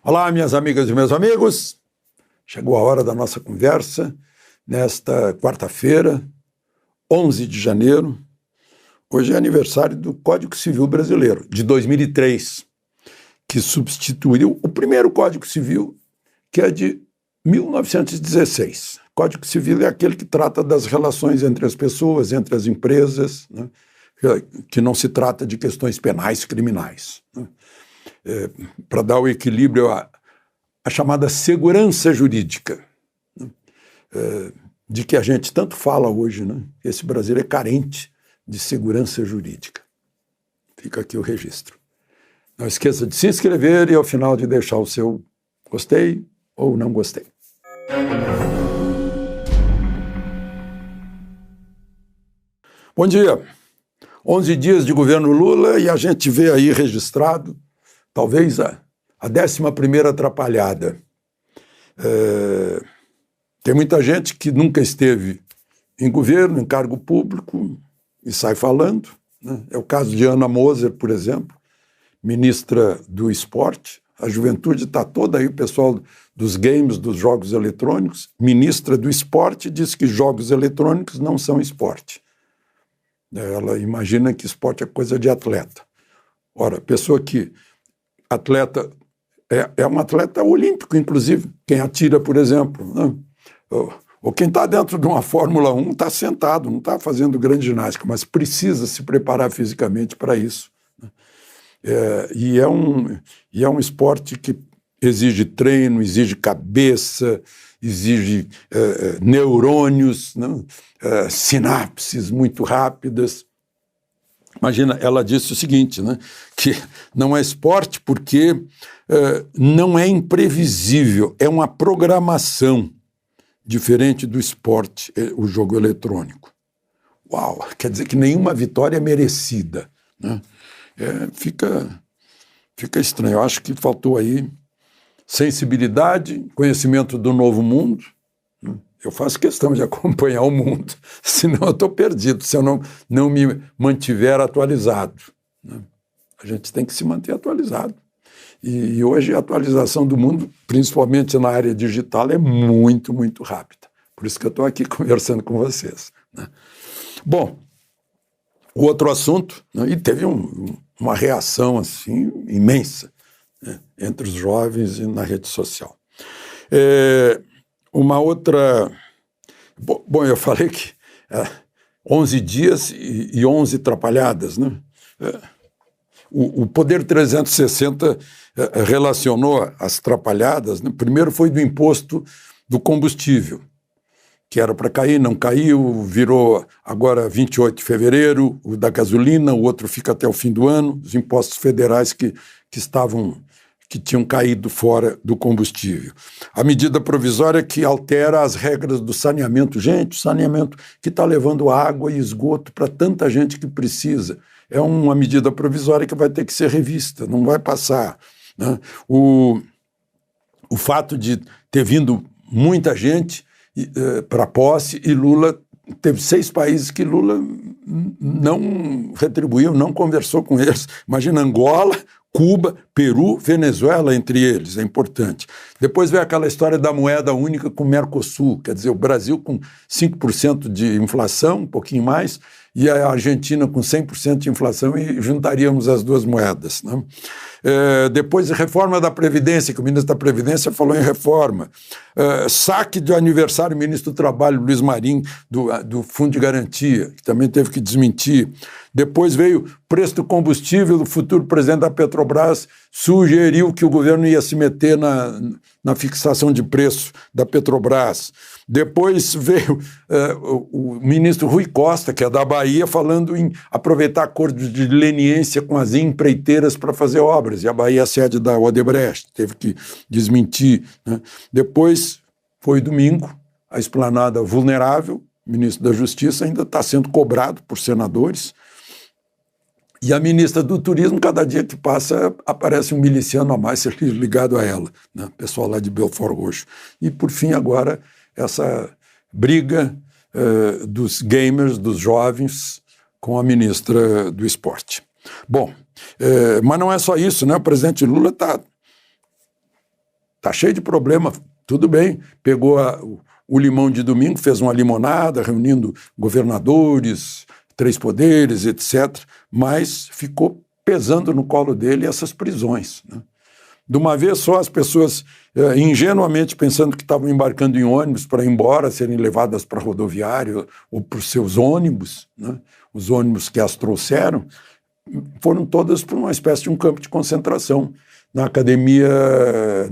Olá, minhas amigas e meus amigos. Chegou a hora da nossa conversa nesta quarta-feira, 11 de janeiro. Hoje é aniversário do Código Civil Brasileiro, de 2003, que substituiu o primeiro Código Civil, que é de 1916. Código Civil é aquele que trata das relações entre as pessoas, entre as empresas, né? Que não se trata de questões penais criminais, né? Para dar o equilíbrio à chamada segurança jurídica, né? De que a gente tanto fala hoje, né? Esse Brasil é carente de segurança jurídica. Fica aqui o registro. Não esqueça de se inscrever e, ao final, de deixar o seu gostei ou não gostei. Bom dia. 11 dias de governo Lula e a gente vê aí registrado talvez a 11ª atrapalhada. Tem muita gente que nunca esteve em governo, em cargo público, e sai falando, né? É o caso de Ana Moser, por exemplo, ministra do Esporte. A juventude está toda aí, o pessoal dos games, dos jogos eletrônicos. Ministra do Esporte diz que jogos eletrônicos não são esporte. Ela imagina que esporte é coisa de atleta. Ora, pessoa que atleta é um atleta olímpico, inclusive, quem atira, por exemplo, né? Ou quem está dentro de uma Fórmula 1 está sentado, não está fazendo grande ginástica, mas precisa se preparar fisicamente para isso. E é um esporte que exige treino, exige cabeça, exige neurônios, né? Sinapses muito rápidas. Imagina, ela disse o seguinte, né? Que não é esporte porque não é imprevisível, é uma programação diferente do esporte, o jogo eletrônico. Uau! Quer dizer que nenhuma vitória é merecida, né? Fica estranho. Eu acho que faltou aí sensibilidade, conhecimento do novo mundo. Eu faço questão de acompanhar o mundo, senão eu estou perdido, se eu não me mantiver atualizado, né? A gente tem que se manter atualizado. E hoje a atualização do mundo, principalmente na área digital, é muito, muito rápida. Por isso que eu estou aqui conversando com vocês, né? Bom, o outro assunto, né? E teve uma reação assim imensa, né? Entre os jovens e na rede social. Uma outra... Bom, eu falei que 11 dias e 11 atrapalhadas, né? O Poder 360 relacionou as atrapalhadas, né? Primeiro foi do imposto do combustível, que era para cair, não caiu, virou agora 28 de fevereiro, o da gasolina, o outro fica até o fim do ano, os impostos federais que tinham caído fora do combustível. A medida provisória que altera as regras do saneamento. Gente, o saneamento que está levando água e esgoto para tanta gente que precisa. É uma medida provisória que vai ter que ser revista, não vai passar, né? O fato de ter vindo muita gente para posse e Lula... Teve 6 países que Lula não retribuiu, não conversou com eles. Imagina, Angola, Cuba, Peru, Venezuela, entre eles, é importante. Depois veio aquela história da moeda única com o Mercosul, quer dizer, o Brasil com 5% de inflação, um pouquinho mais, e a Argentina com 100% de inflação, e juntaríamos as duas moedas, né? Depois, reforma da Previdência, que o ministro da Previdência falou em reforma. Saque de aniversário do ministro do Trabalho, Luiz Marinho, do Fundo de Garantia, que também teve que desmentir. Depois veio preço do combustível, o futuro presidente da Petrobras sugeriu que o governo ia se meter na fixação de preço da Petrobras. Depois veio o ministro Rui Costa, que é da Bahia, falando em aproveitar acordos de leniência com as empreiteiras para fazer obras, e a Bahia é a sede da Odebrecht, teve que desmentir, né? Depois foi domingo, a esplanada vulnerável, o ministro da Justiça ainda está sendo cobrado por senadores, e a ministra do Turismo, cada dia que passa, aparece um miliciano a mais ligado a ela, né? Pessoal lá de Belfort Roxo. E, por fim, agora, essa briga dos gamers, dos jovens, com a ministra do Esporte. Bom, mas não é só isso, né? O presidente Lula está Está cheio de problema, tudo bem. Pegou o limão de domingo, fez uma limonada, reunindo governadores, 3 poderes, etc., mas ficou pesando no colo dele essas prisões, né? De uma vez só, as pessoas ingenuamente pensando que estavam embarcando em ônibus para ir embora, serem levadas para a rodoviária ou para os seus ônibus, né? Os ônibus que as trouxeram, foram todas para uma espécie de um campo de concentração na Academia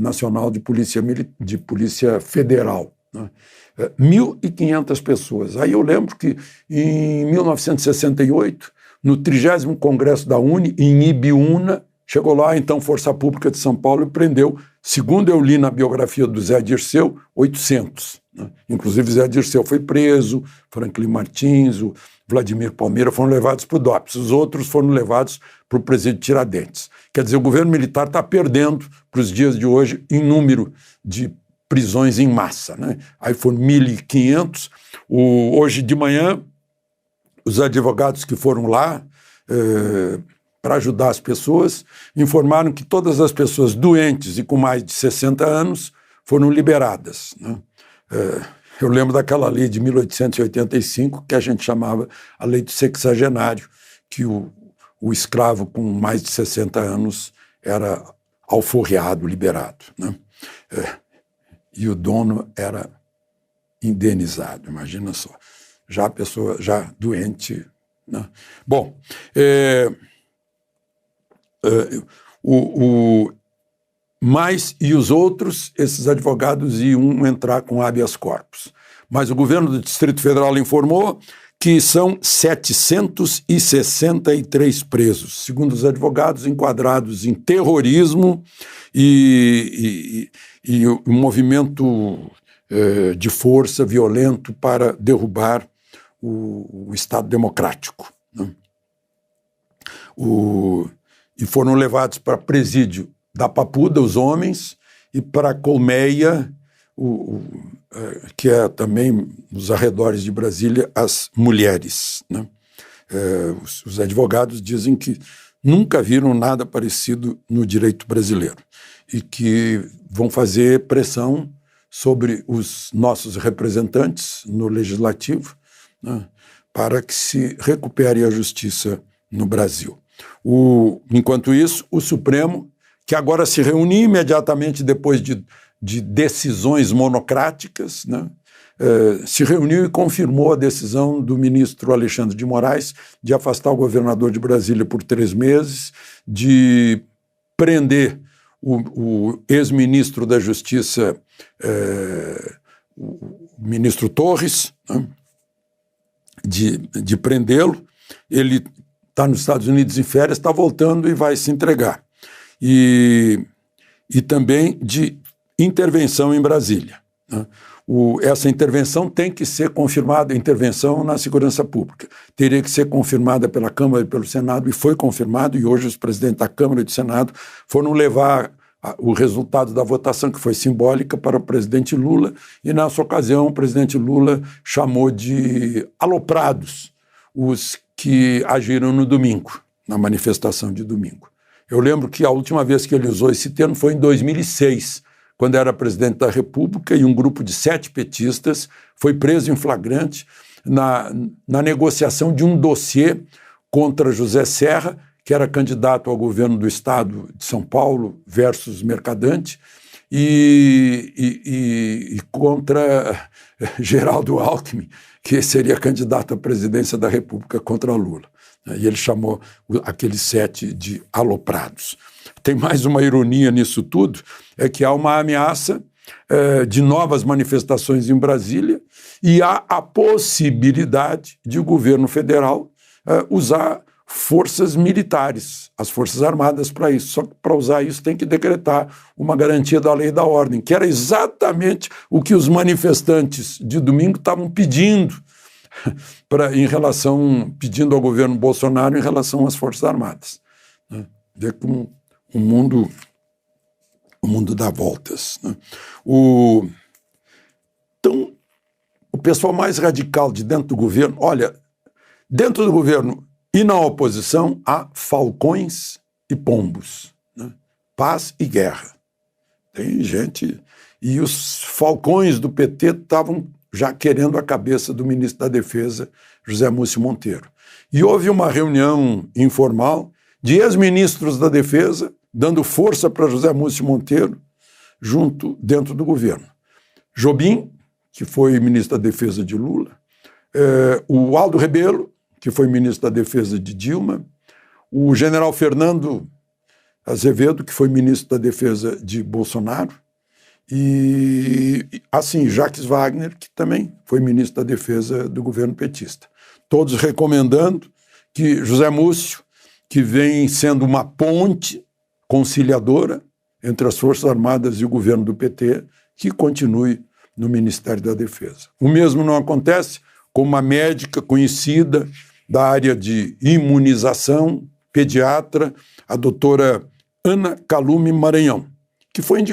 Nacional de Polícia Federal, né? 1.500 pessoas. Aí eu lembro que em 1968, no 30º Congresso da UNE, em Ibiúna, chegou lá, então, Força Pública de São Paulo e prendeu, segundo eu li na biografia do Zé Dirceu, 800. Né? Inclusive, Zé Dirceu foi preso, Franklin Martins, o Vladimir Palmeira foram levados para o DOPS, os outros foram levados para o presídio Tiradentes. Quer dizer, o governo militar está perdendo, para os dias de hoje, em número de prisões em massa, né? Aí foram 1.500. Hoje de manhã, os advogados que foram lá para ajudar as pessoas, informaram que todas as pessoas doentes e com mais de 60 anos foram liberadas, né? Eu lembro daquela lei de 1885, que a gente chamava a lei do sexagenário, que o escravo com mais de 60 anos era alforreado, liberado, né? E o dono era indenizado, imagina só. Já a pessoa, já doente, né? Bom, mas e os outros, esses advogados iam entrar com habeas corpus. Mas o governo do Distrito Federal informou que são 763 presos, segundo os advogados, enquadrados em terrorismo e um movimento de força violento para derrubar o Estado democrático, né? E foram levados para presídio da Papuda, os homens, e para a Colmeia, que é também nos arredores de Brasília, as mulheres, né? Os advogados dizem que nunca viram nada parecido no direito brasileiro e que vão fazer pressão sobre os nossos representantes no Legislativo, né, para que se recupere a justiça no Brasil. Enquanto isso, o Supremo, que agora se reuniu imediatamente depois de decisões monocráticas, né, se reuniu e confirmou a decisão do ministro Alexandre de Moraes de afastar o governador de Brasília por 3 meses, de prender o ex-ministro da Justiça, o ministro Torres, né, de prendê-lo. Ele está nos Estados Unidos em férias, está voltando e vai se entregar. E também de intervenção em Brasília, né? Essa intervenção tem que ser confirmada, intervenção na segurança pública. Teria que ser confirmada pela Câmara e pelo Senado, e foi confirmado, e hoje os presidentes da Câmara e do Senado foram levar o resultado da votação, que foi simbólica, para o presidente Lula, e nessa ocasião o presidente Lula chamou de aloprados os que agiram no domingo, na manifestação de domingo. Eu lembro que a última vez que ele usou esse termo foi em 2006, quando era presidente da República, e um grupo de 7 petistas foi preso em flagrante na negociação de um dossiê contra José Serra, que era candidato ao governo do estado de São Paulo versus Mercadante, e contra Geraldo Alckmin, que seria candidato à presidência da República contra Lula. E ele chamou aqueles 7 de aloprados. Tem mais uma ironia nisso tudo, é que há uma ameaça de novas manifestações em Brasília e há a possibilidade de o governo federal usar forças militares, as Forças Armadas, para isso. Só que para usar isso tem que decretar uma garantia da lei e da ordem, que era exatamente o que os manifestantes de domingo estavam pedindo, pedindo ao governo Bolsonaro em relação às Forças Armadas. Vê como o mundo dá voltas, né? Então, o pessoal mais radical de dentro do governo, olha, dentro do governo e na oposição há falcões e pombos, né? Paz e guerra. Tem gente... E os falcões do PT estavam já querendo a cabeça do ministro da Defesa, José Múcio Monteiro. E houve uma reunião informal de ex-ministros da Defesa, dando força para José Múcio Monteiro, dentro do governo. Jobim, que foi ministro da Defesa de Lula, o Aldo Rebelo, que foi ministro da Defesa de Dilma, o general Fernando Azevedo, que foi ministro da Defesa de Bolsonaro, e, assim, Jacques Wagner, que também foi ministro da Defesa do governo petista. Todos recomendando que José Múcio, que vem sendo uma ponte conciliadora entre as Forças Armadas e o governo do PT, que continue no Ministério da Defesa. O mesmo não acontece com uma médica conhecida da área de imunização, pediatra, a doutora Ana Calume Maranhão, que foi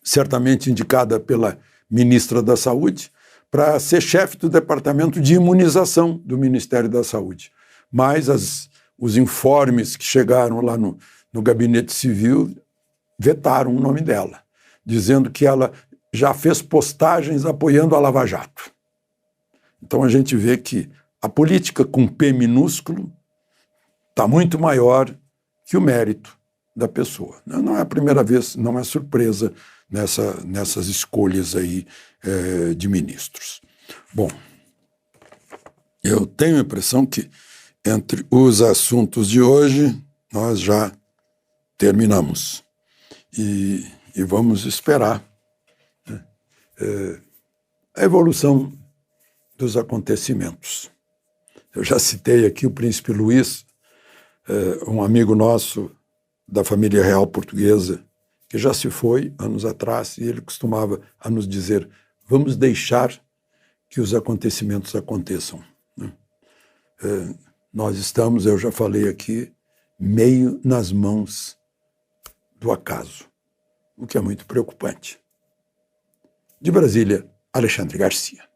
certamente indicada pela ministra da Saúde, para ser chefe do departamento de imunização do Ministério da Saúde. Mas os informes que chegaram lá no Gabinete Civil vetaram o nome dela, dizendo que ela já fez postagens apoiando a Lava Jato. Então a gente vê que a política com P minúsculo está muito maior que o mérito da pessoa. Não é a primeira vez, não é surpresa nessas escolhas aí de ministros. Bom, eu tenho a impressão que entre os assuntos de hoje nós já terminamos e vamos esperar, né, a evolução dos acontecimentos. Eu já citei aqui o príncipe Luís, um amigo nosso da família real portuguesa, que já se foi anos atrás, e ele costumava a nos dizer: vamos deixar que os acontecimentos aconteçam. Nós estamos, eu já falei aqui, meio nas mãos do acaso, o que é muito preocupante. De Brasília, Alexandre Garcia.